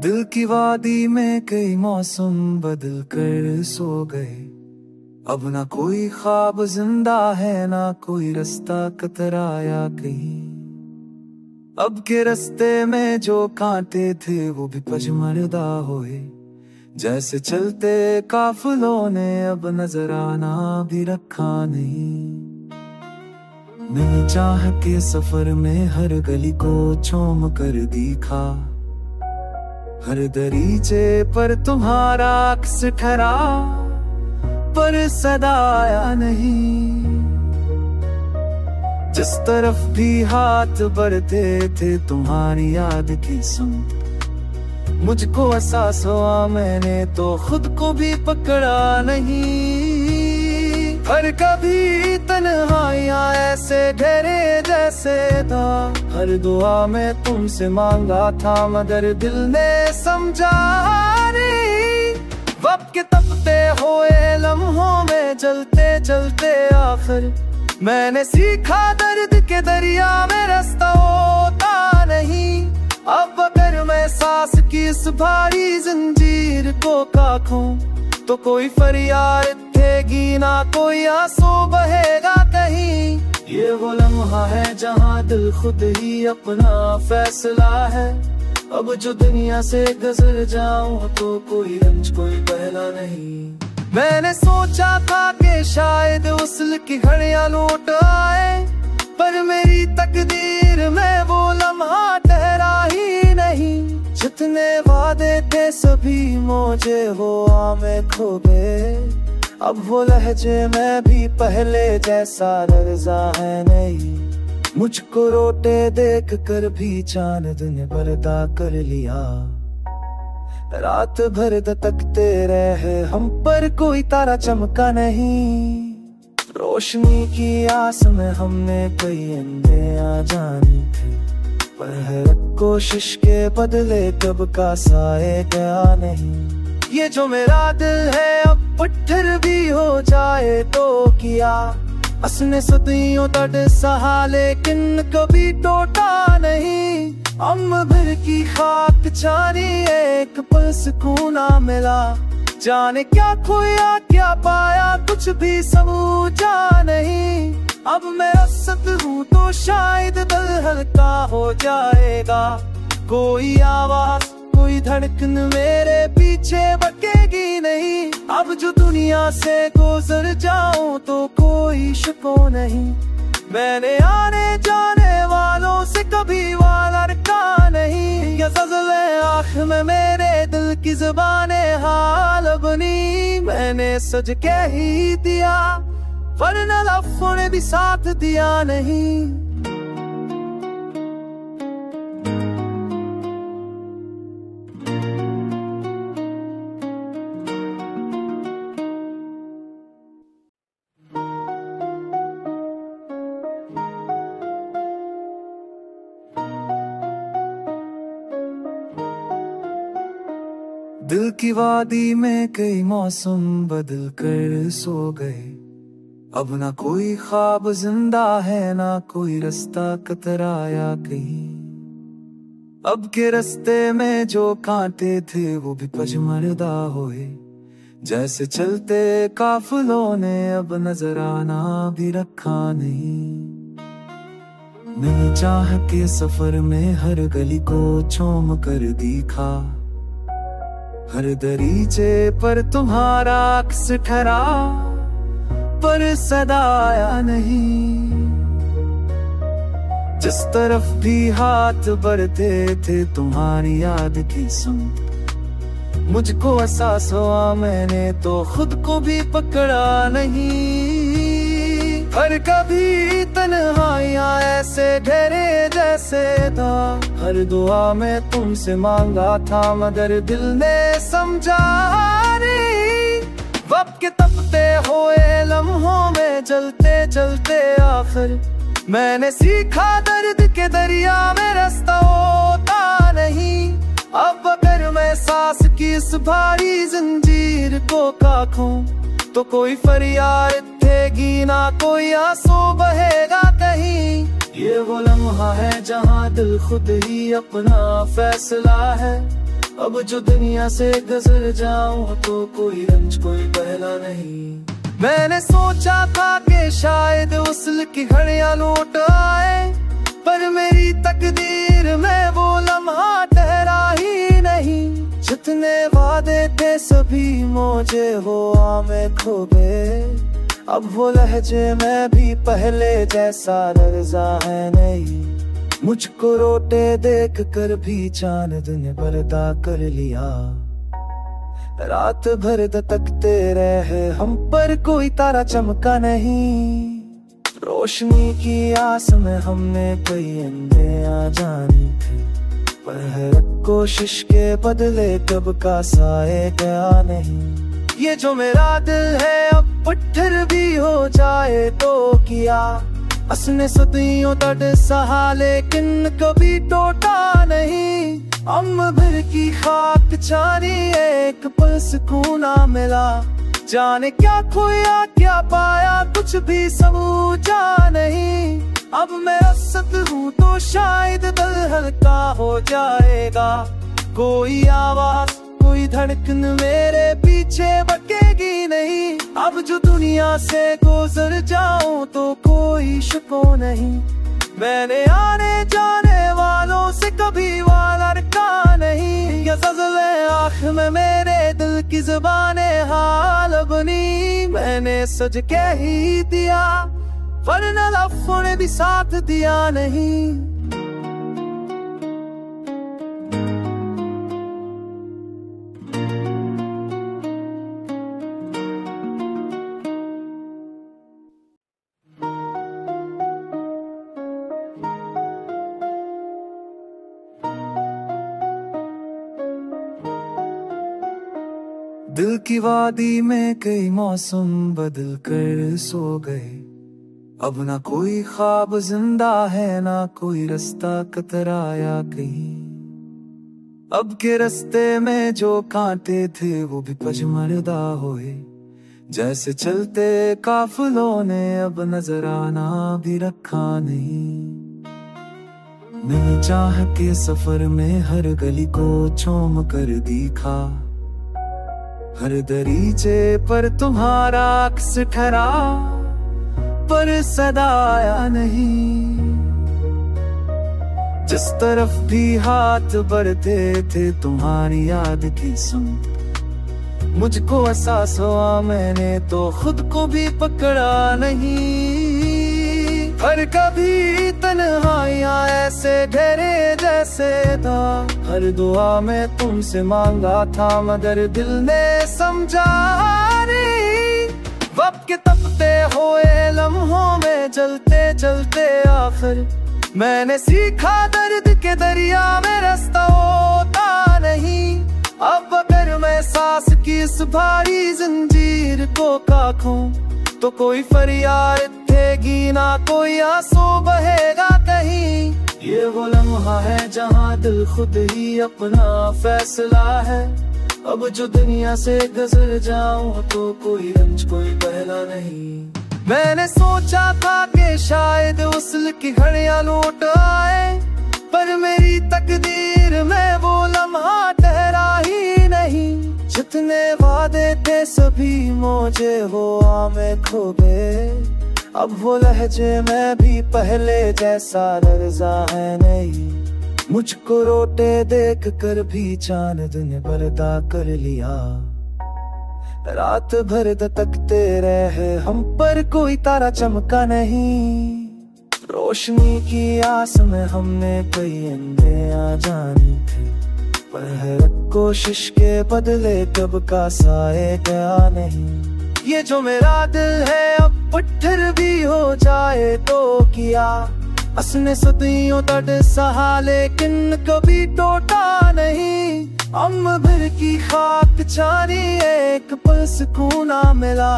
दिल की वादी में कई मौसम बदल कर सो गए। अब ना कोई ख्वाब जिंदा है, ना कोई रास्ता कतराया कहीं। अब के रास्ते में जो कांटे थे वो भी पजमरदा होए। जैसे चलते काफिलों ने अब नजराना भी रखा नहीं। नई चाह के सफर में हर गली को चूम कर दिखा। हर दरीचे पर तुम्हारा अक्स ठहरा, पर सदा आया नहीं। जिस तरफ भी हाथ बढ़ते थे तुम्हारी याद की संग। मुझको एहसास हुआ मैंने तो खुद को भी पकड़ा नहीं। हर कभी तन्हाइयां ऐसे ठहरे जैसे था। हर दुआ में तुमसे मांगा था मगर दिल ने समझा नहीं। वक्त के तपते हुए लम्हों में चलते चलते आखिर मैंने सीखा दर्द के दरिया में रास्ता होता नहीं। अब अगर मैं सांस की इस भारी जंजीर को काटूं तो कोई फरियाद उठेगी ना, कोई आंसू बहेगा कहीं। ये वो लम्हा है जहाँ दिल खुद ही अपना फैसला है। अब जो दुनिया से गुजर जाऊं तो कोई रंज कोई पहला नहीं। मैंने सोचा था कि शायद उसल की घड़ियां लौट आए, पर मेरी तकदीर में वो लम्हा ठहरा ही नहीं। जितने वादे थे सभी मौजे हुआ में खो गए। अब वो लहजे में भी पहले जैसा लर्जा है नहीं। मुझको रोते देख कर भी चांद ने पर्दा कर लिया। रात भर तकते रहे हम पर कोई तारा चमका नहीं। रोशनी की आस में हमने कई अंधेरियां जानी थी, पर हर कोशिश के बदले कब का साए गया नहीं। ये जो मेरा दिल है अब पत्थर भी हो जाए तो किया। असने सदियों तक सहा लेकिन कभी टूटा नहीं। अम्म भर की खाक चारी एक पल सुकून ना मिला। जाने क्या खोया क्या पाया कुछ भी समझा नहीं। अब मैं रसत हूँ तो शायद दिल हल्का हो जाएगा। कोई आवाज कोई धड़कन मेरे पीछे भटकेगी नहीं। अब जो दुनिया से गुजर जाऊं तो कोई शिको नहीं। मैंने आने जाने वालों से कभी वादा रखा नहीं। ये ज़ल्ज़ले आँख में मेरे दिल की ज़ुबाने हाल बनी। मैंने सच कह ही दिया वरना लफ्ज़ों ने भी साथ दिया नहीं। दिल की वादी में कई मौसम बदल कर सो गए। अब ना कोई ख्वाब जिंदा है, ना कोई रास्ता कतराया कहीं। अब के रास्ते में जो कांटे थे वो भी पजमरदा होए। जैसे चलते काफिलों ने अब नजराना भी रखा नहीं। नई चाह के सफर में हर गली को चूम कर दिखा। हर दरीचे पर तुम्हारा अक्स ठहरा, पर सदा आया नहीं। जिस तरफ भी हाथ बढ़ते थे तुम्हारी याद की संग। मुझको एहसास हुआ मैंने तो खुद को भी पकड़ा नहीं। हर कभी तन्हाइयां ऐसे ठहरे जैसे था। हर दुआ में तुमसे मांगा था मगर दिल ने समझा नहीं। वक्त के तपते हुए लम्हों में चलते चलते आखिर मैंने सीखा दर्द के दरिया में रास्ता होता नहीं। अब अगर मैं सांस की इस भारी जंजीर को काटूं तो कोई फरियाद उठेगी ना, कोई आंसू बहेगा कहीं। ये वो लम्हा है जहाँ दिल खुद ही अपना फैसला है। अब जो दुनिया से गुजर जाऊं तो कोई रंज कोई पहला नहीं। मैंने सोचा था कि शायद उसल की घड़ियां लौट आए, पर मेरी तकदीर में वो लम्हा ठहरा ही नहीं। जितने वादे थे सभी मौजे हुआ में खो गए, अब वो लहजे में भी पहले जैसा लर्जा है नहीं। मुझको रोते देख कर भी चांद ने पर्दा कर लिया, रात भर तकते रहे हम पर कोई तारा चमका नहीं। रोशनी की आस में हमने कई अंधेरियां जानी थी, पर हर कोशिश के बदले कब का साए गया नहीं। ये जो मेरा दिल है अब पत्थर भी हो जाए तो किया, असने सदियों तट सहा लेकिन कभी टूटा नहीं। अम्म भर की खाक छानी एक पल सुकून ना मिला, जाने क्या खोया क्या पाया कुछ भी समझा नहीं। अब मैं रसत हूँ तो शायद दिल हल्का हो जाएगा, कोई आवाज कोई धड़कन मेरे पीछे भटकेगी नहीं। अब जो दुनिया से गुजर जाऊं तो कोई शिको नहीं, मैंने आने जाने वालों से कभी वाला रखा नहीं। या ज़ल्ज़ले आँख में मेरे दिल की ज़ुबाने हाल बनी, मैंने सच कह ही दिया वरना लफ्ज़ों ने भी साथ दिया नहीं। दिल की वादी में कई मौसम बदल कर सो गए, अब ना कोई ख्वाब जिंदा है ना कोई रास्ता कतराया कहीं। अब के रास्ते में जो कांटे थे वो भी पजमरदा हुए, जैसे चलते काफिलों ने अब नजर आना भी रखा नहीं। नई चाह के सफर में हर गली को चूम कर दिखा, हर दरीचे पर तुम्हारा अक्स ठहरा, पर सदा आया नहीं। जिस तरफ भी हाथ बढ़ते थे तुम्हारी याद की सुन, मुझको एहसास हुआ मैंने तो खुद को भी पकड़ा नहीं। पर कभी तन्हाइयां ऐसे ठहरे जैसे था, हर दुआ में तुमसे मांगा था मगर दिल ने समझा नहीं। वक्त के तपते हुए लम्हों में जलते जलते आखिर मैंने सीखा दर्द के दरिया में रास्ता होता नहीं। अब अगर मैं सांस की इस भारी जंजीर को काटूं तो कोई फरियाद उठेगी ना कोई आंसू बहेगा कहीं। ये वो लम्हा है जहाँ दिल खुद ही अपना फैसला है, अब जो दुनिया से गुजर जाऊं तो कोई रंज कोई पहला नहीं। मैंने सोचा था कि शायद उसल की घड़ियां लौट आए, पर मेरी तकदीर में वो लम्हा ठहरा ही नहीं। जितने वादे थे सभी मौजे हुआ में खो गए, अब वो लहजे में भी पहले जैसा लर्जा है नहीं। मुझको रोते देख कर भी चांद ने पर्दा कर लिया, रात भर तकते रहे हम पर कोई तारा चमका नहीं। रोशनी की आस में हमने कई अंधेरियां जानी थी, पर हर कोशिश के बदले कब का साए गया नहीं। ये जो मेरा दिल है अब पत्थर भी हो जाए तो किया, असने सदियों तट सहा लेकिन कभी टूटा नहीं। अम्म भर की खाक छानी एक पल सुकून ना मिला,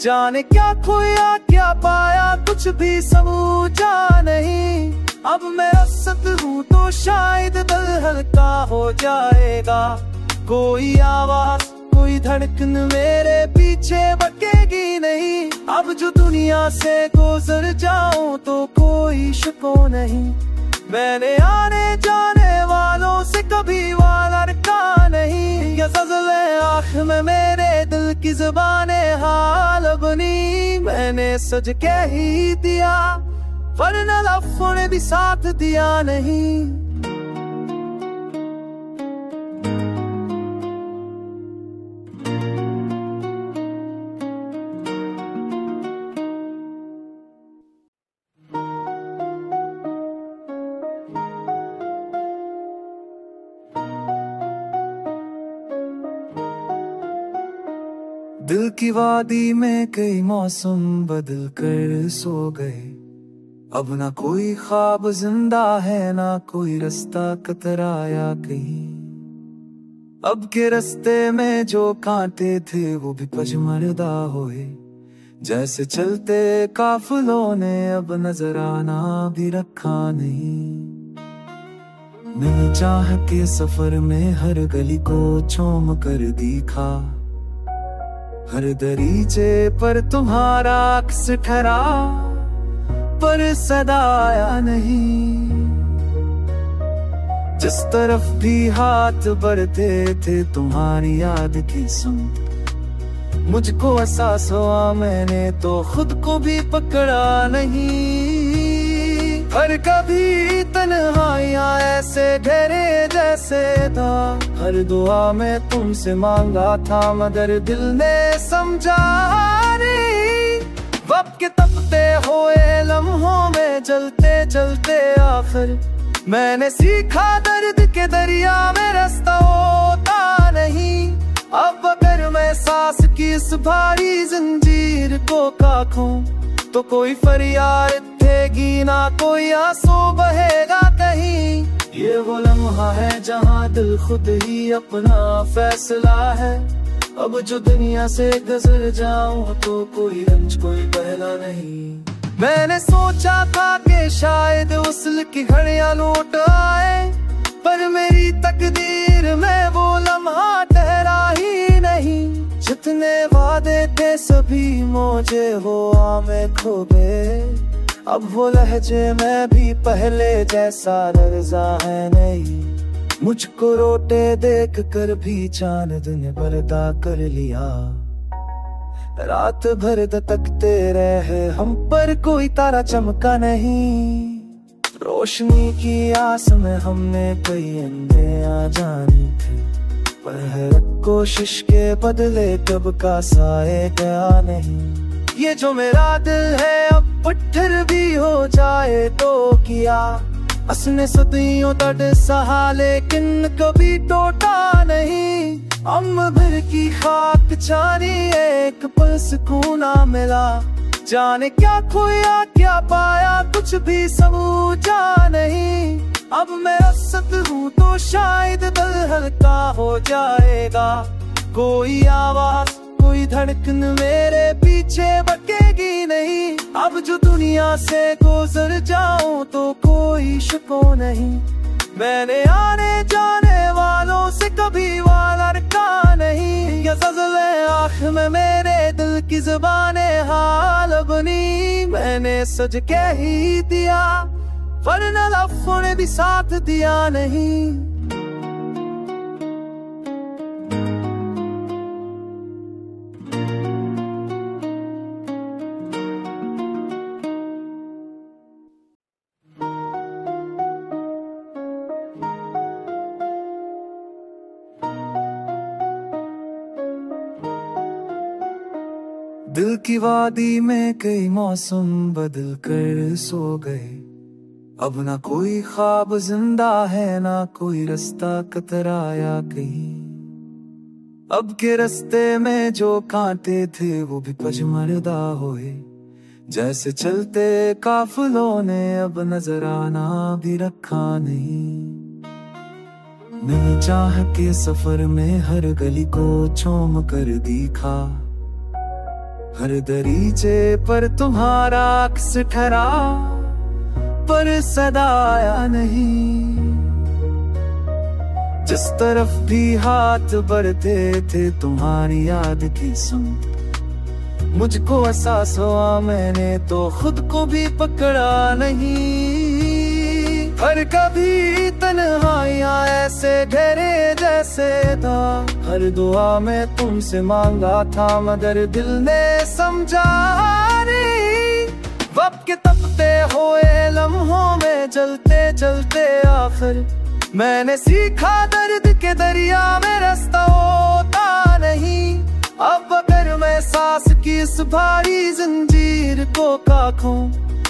जाने क्या खोया क्या पाया कुछ भी समझा नहीं। अब मैं रसत हूँ तो शायद दिल हल्का हो जाएगा, कोई आवाज कोई धड़कन मेरे पीछे भटकेगी नहीं। अब जो दुनिया से गुजर जाऊं तो कोई शिको नहीं, मैंने आने जाने वालों से कभी वाला रखा नहीं। ये ग़ज़ल-ए आँख में मेरे दिल की ज़ुबाने हाल बनी। मैंने सज के ही दिया वरना लफ्ज़ों ने भी साथ दिया नहीं। दिल की वादी में कई मौसम बदल कर सो गए। अब ना कोई ख्वाब जिंदा है ना कोई रास्ता कतराया कहीं। अब के रास्ते में जो कांटे थे वो भी पजमरदा हुए। जैसे चलते काफिलों ने अब नजर आना भी रखा नहीं। नई चाह के सफर में हर गली को चूम कर दिखा। हर दरीचे पर तुम्हारा अक्स ठहरा पर सदा आया नहीं। जिस तरफ भी हाथ बढ़ते थे तुम्हारी याद की संग। मुझको एहसास हुआ मैंने तो खुद को भी पकड़ा नहीं। हर कभी तन्हाइयां ऐसे गहरे जैसे था। हर दुआ में तुमसे मांगा था मगर दिल ने समझा नहीं। वक्त के तपते हुए लम्हों में जलते जलते आखिर मैंने सीखा दर्द के दरिया में रास्ता होता नहीं। अब अगर मैं सांस की इस भारी जंजीर को काटूं तो कोई फरियाद उठेगी ना कोई आंसू बहेगा कहीं। ये वो लम्हा है जहाँ दिल खुद ही अपना फैसला है। अब जो दुनिया से गुजर जाऊं तो कोई रंज कोई पहला नहीं। मैंने सोचा था कि शायद उसल की घड़ियां लौट आए पर मेरी तकदीर में वो लम्हा ठहरा ही नहीं। जितने वादे थे सभी मुझे हुआ में खो गए। अब वो लहजे में भी पहले जैसा लर्जा है नहीं। मुझको रोते देख कर भी चांद ने पर्दा कर लिया। रात भर तकते रहे हम पर कोई तारा चमका नहीं। रोशनी की आस में हमने कई अंधेरियां जानी थी पर हर कोशिश के बदले कब का साए गया नहीं। ये जो मेरा दिल है अब पत्थर भी हो जाए तो किया। असने सदियों तक सहा लेकिन कभी टूटा नहीं। अम्म भर की खाक चारी एक पल सुकून ना मिला। जाने क्या खोया क्या पाया कुछ भी समझा नहीं। अब मैं रसत हूँ तो शायद दिल हल्का हो जाएगा। कोई आवाज कोई धड़कन मेरे पीछे भटकेगी नहीं। अब जो दुनिया से गुजर जाऊं तो कोई शिको नहीं। मैंने आने जाने वालों से कभी वाला रखा नहीं। ये ग़ज़ल-ए आँख में मेरे दिल की ज़ुबाने हाल बनी। मैंने सज के ही दिया वरना लफ्ज़ों ने भी साथ दिया नहीं। दिल की वादी में कई मौसम बदल कर सो गए। अब ना कोई ख्वाब जिंदा है ना कोई रास्ता कतराया कहीं। अब के रास्ते में जो कांटे थे वो भी पजमरदा हुए। जैसे चलते काफिलों ने अब नजर आना भी रखा नहीं। नई चाह के सफर में हर गली को चूम कर दिखा। हर दरीचे पर तुम्हारा अक्स ठहरा पर सदा आया नहीं। जिस तरफ भी हाथ बढ़ते थे तुम्हारी याद की संग। मुझको एहसास हुआ मैंने तो खुद को भी पकड़ा नहीं। पर कभी तन्हाइयां ऐसे घेरे जैसे था। हर दुआ में तुमसे मांगा था मगर दिल ने समझा नहीं। वक्त के तपते हुए लम्हों में जलते जलते आखिर मैंने सीखा दर्द के दरिया में रास्ता होता नहीं। अब अगर मैं सांस की इस भारी जंजीर को काखूं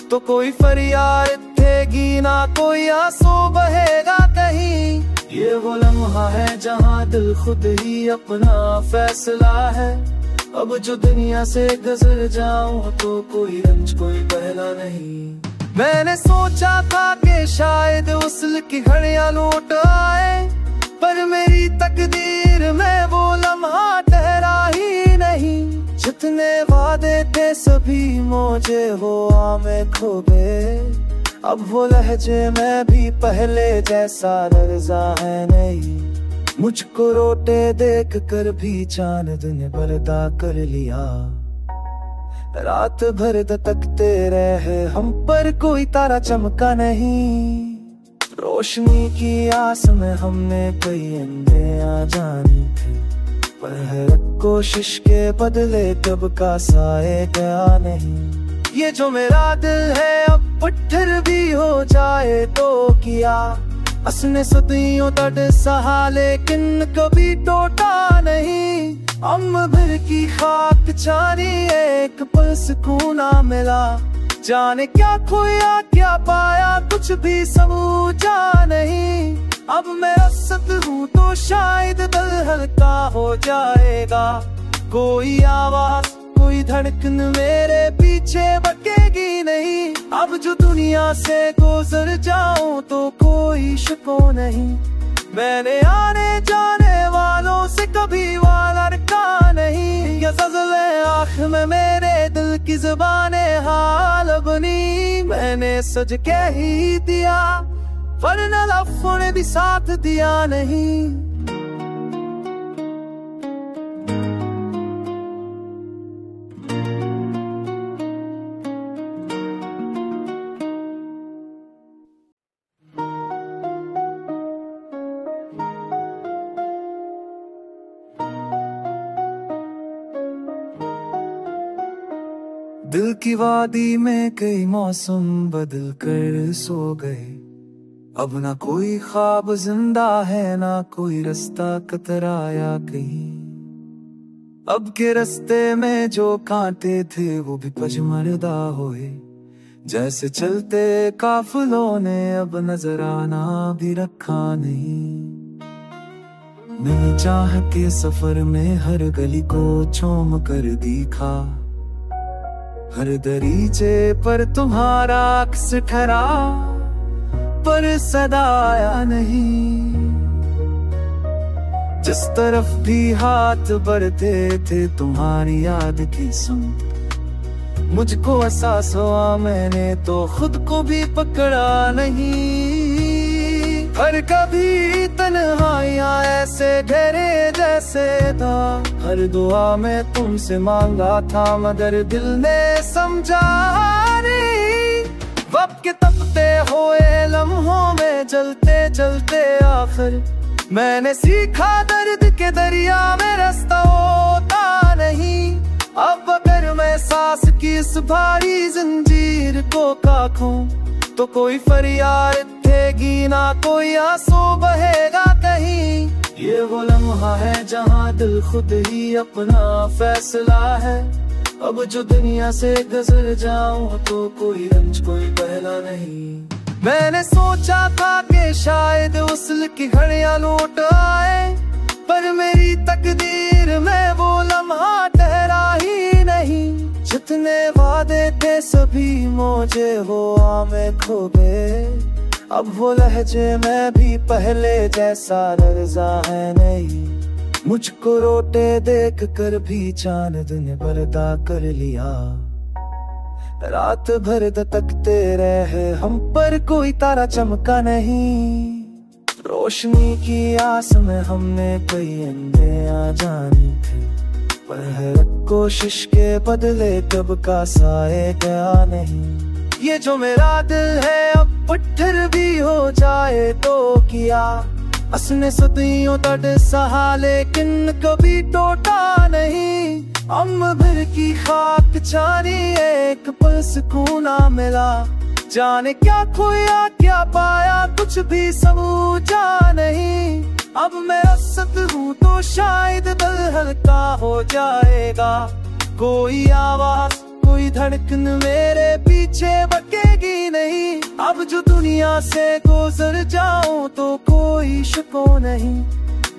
तो कोई फरियाद उठेगी ना, कोई आंसू बहेगा कहीं। ये वो लम्हा है जहाँ दिल खुद ही अपना फैसला है। अब जो दुनिया से गुजर जाऊं तो कोई रंज कोई पहला नहीं। मैंने सोचा था कि शायद उसल की घड़ियां लौट आए, पर मेरी तकदीर में वो लम्हा ठहरा ही नहीं। जितने वादे थे सभी मौजे हुआ में खो गए। अब वो लहजे में भी पहले जैसा लर्जा है नहीं। मुझको रोते देख कर भी चांद ने पर्दा कर लिया। रात भर तकते रहे हम पर कोई तारा चमका नहीं। रोशनी की आस में हमने कई अंधेरियां जानी थी, पर हर कोशिश के बदले कब का साए गया नहीं। ये जो मेरा दिल है अब पत्थर भी हो जाए तो किया। असने सदियों तट सहा लेकिन कभी टूटा नहीं। अम्म भर की खाक छानी एक पल सुकून ना मिला। जाने क्या खोया क्या पाया कुछ भी समझा नहीं। अब मैं रसत हूँ तो शायद दिल हल्का हो जाएगा। कोई आवाज कोई धड़कन मेरे पीछे भटकेगी नहीं। अब जो दुनिया से गुजर जाऊं तो कोई शको नहीं। मैंने आने जाने वालों से कभी वाला रखा नहीं। ये ज़ल्ज़ले आँख में मेरे दिल की ज़ुबाने हाल बनी। मैंने सच कह ही दिया वरना लफ्ज़ों ने भी साथ दिया नहीं। दिल की वादी में कई मौसम बदल कर सो गए। अब ना कोई ख्वाब जिंदा है ना कोई रास्ता कतराया कहीं। अब के रास्ते में जो कांटे थे वो भी पजमरदा हुए। जैसे चलते काफिलों ने अब नजर आना भी रखा नहीं। नई चाह के सफर में हर गली को चूम कर दिखा। हर दरीचे पर तुम्हारा अक्स ठहरा, पर सदा आया नहीं। जिस तरफ भी हाथ बढ़ते थे तुम्हारी याद की संग। मुझको एहसास हुआ मैंने तो खुद को भी पकड़ा नहीं। हर कभी तन्हाइयां ऐसे घेरे जैसे था। हर दुआ में तुमसे मांगा था मगर दिल ने समझा नहीं। वक्त के तपते हुए लम्हों में जलते जलते आखिर मैंने सीखा दर्द के दरिया में रास्ता होता नहीं। अब अगर मैं सांस की इस भारी जंजीर को काखूं तो कोई फरियाद उठेगी ना, कोई आंसू बहेगा कहीं। ये वो लम्हा है जहाँ दिल खुद ही अपना फैसला है। अब जो दुनिया से गुजर जाऊं तो कोई रंज कोई पहला नहीं। मैंने सोचा था कि शायद उसल की घड़ियां लौट आए, पर मेरी तकदीर में वो लम्हा ठहरा ही नहीं। जितने वादे थे सभी मौजे हुआ में खो गए। अब वो लहजे में भी पहले जैसा लर्जा है नहीं। मुझको रोते देख कर भी चांद ने पर्दा कर लिया। रात भर तकते रहे हम पर कोई तारा चमका नहीं। रोशनी की आस में हमने कई अंधेरियां जानी थी, पर हर कोशिश के बदले कब का साए गया नहीं। ये जो मेरा दिल है अब पत्थर भी हो जाए तो किया, असने सदियों तट सहा लेकिन कभी टूटा नहीं। अम्म भर की खाक चारी एक पल सुकून ना मिला, जाने क्या खोया क्या पाया कुछ भी समझा नहीं। अब मैं असत हूँ तो शायद दिल हल्का हो जाएगा, कोई आवाज कोई धड़कन मेरे पीछे भटकेगी नहीं। अब जो दुनिया से गुजर जाऊं तो कोई शको नहीं,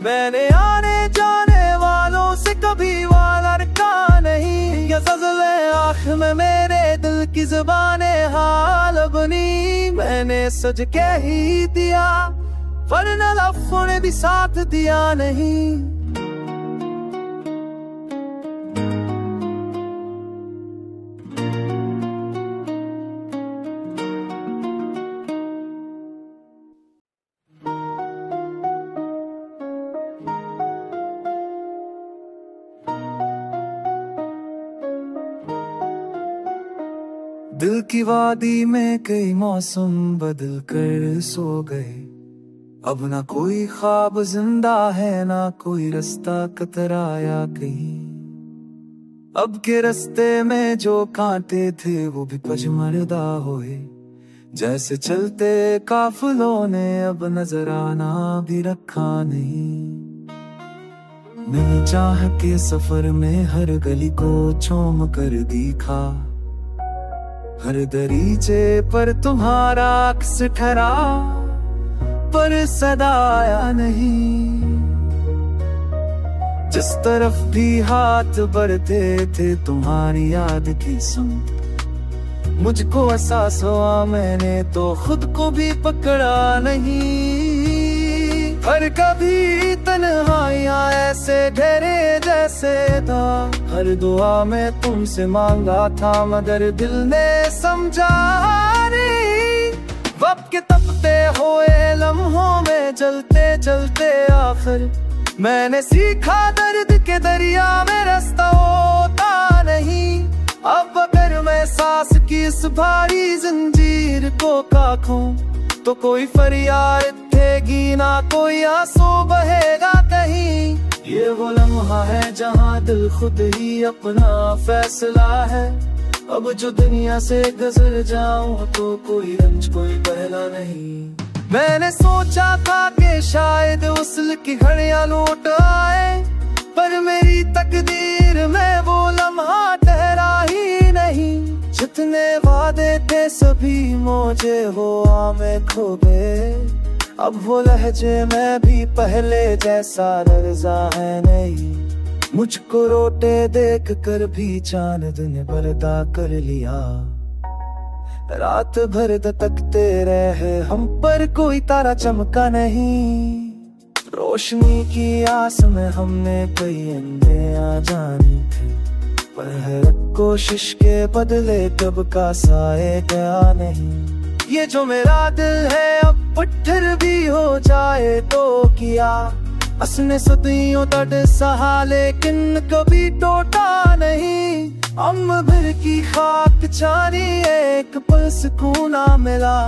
मैंने आने जाने वालों से कभी वादा रखा नहीं। या ज़ल्ज़ले आँख में मेरे दिल की ज़ुबाने हाल बनी, मैंने सच कह ही दिया वरना लफ्ज़ों ने भी साथ दिया नहीं। दिल की वादी में कई मौसम बदल कर सो गए, अब ना कोई ख्वाब जिंदा है ना कोई रास्ता कतराया कहीं। अब के रास्ते में जो कांटे थे वो भी पजमरदा हुए, जैसे चलते काफिलों ने अब नजर आना भी रखा नहीं। नई चाह के सफर में हर गली को चूम कर दिखा, हर दरीचे पर तुम्हारा अक्स ठहरा पर सदा आया नहीं। जिस तरफ भी हाथ बढ़ते थे तुम्हारी याद की संग, मुझको एहसास हुआ मैंने तो खुद को भी पकड़ा नहीं। हर कभी तन्हाइयां ऐसे ठहरे जैसे था, हर दुआ में तुमसे मांगा था मगर दिल ने समझा नहीं। वक्त के तपते हुए लम्हों में जलते जलते आखिर मैंने सीखा दर्द के दरिया में रास्ता होता नहीं। अब अगर मैं सांस की इस भारी जंजीर को काटूं तो कोई फरियाद उठेगी ना कोई आंसू बहेगा कहीं। ये वो लम्हा है जहाँ दिल खुद ही अपना फैसला है, अब जो दुनिया से गुजर जाऊं तो कोई रंज कोई बहला नहीं। मैंने सोचा था कि शायद उसल की घड़ियां लौट आए, पर मेरी तकदीर में वो लम्हा ठहरा ही नहीं। जितने वादे थे सभी मुझे हुआ में खो गए, अब वो लहजे में भी पहले जैसा रज़ा है नहीं। मुझको रोते देख कर भी चांद ने पर्दा कर लिया, रात भर तकते रहे हम पर कोई तारा चमका नहीं। रोशनी की आस में हमने कई अंधेरियां जानी थी, पर हर कोशिश के बदले कब का साए गया नहीं। ये जो मेरा दिल है अब पत्थर भी हो जाए तो किया, असने सदियों तट सहा लेकिन कभी टूटा नहीं। अम्म भर की खाक चारी एक पल सुकून ना मिला,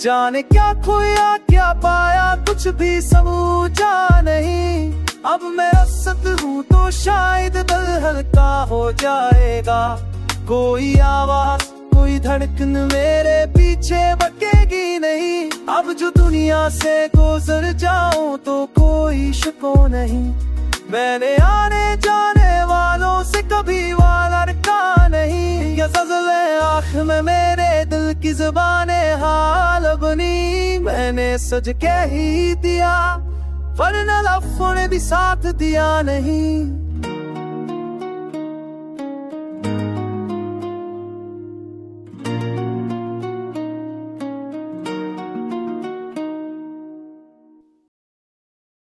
जाने क्या खोया क्या पाया कुछ भी समझा नहीं। अब मैं असत हूँ तो शायद दिल हल्का हो जाएगा, कोई आवाज कोई धड़कन मेरे पीछे भटकेगी नहीं। अब जो दुनिया से गुजर जाऊं तो कोई शको नहीं, मैंने आने जाने वालों से कभी वादा रखा नहीं। या ज़ल्ज़ले आँख में मेरे दिल की ज़ुबाने हाल बनी, मैंने सच कह ही दिया वरना लफ्ज़ों ने भी साथ दिया नहीं।